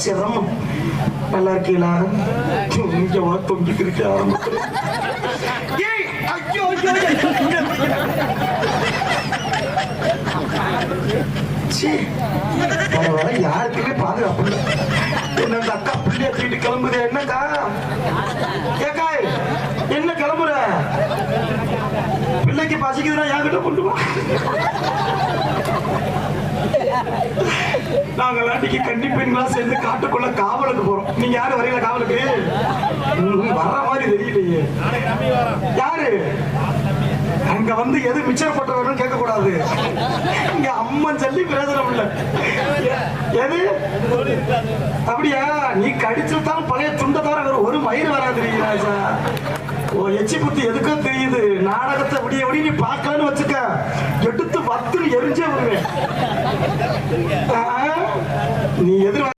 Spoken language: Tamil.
சிரமம். நல்லா இருக்கீங்களா? இங்க தொங்கிட்டு இருக்க ஆரம்பிச்சு. யாருக்குமே பாதுகாப்பு இல்லை. என்ன அக்கா பிள்ளைய தூக்கிட்டு கிளம்புது. என்னக்கா கேக்காய் என்ன கிளம்புற? பிள்ளைக்கு பசிக்குதுன்னா என்கிட்ட கொண்டு போ. நாங்க இன்னைக்கு கன்னி பெண்களா சேர்ந்து காட்டுக்குள்ள காவலுக்கு போறோம். நீங்க யாரு வரீங்களா காவலுக்கு? வர்ற மாதிரி தெரியலையே. யாரு அங்க வந்து எது மிச்சம் போட்டவர்கள் கேட்க கூடாது. இங்க அம்மன் சொல்லி பிரயோஜனம் இல்ல. எது அப்படியா? நீ கடிச்சுட்டாலும் பழைய துண்டை தவிர ஒரு மயிர் வராது. ராஜா ஓ எச்சி புத்தி எதுக்கோ தெரியுது. நாடகத்தை விடிய விடி நீ பார்க்கலன்னு வச்சுக்க, எடுத்து வத்துன்னு எரிஞ்சே வருவேன். நீ எதிர்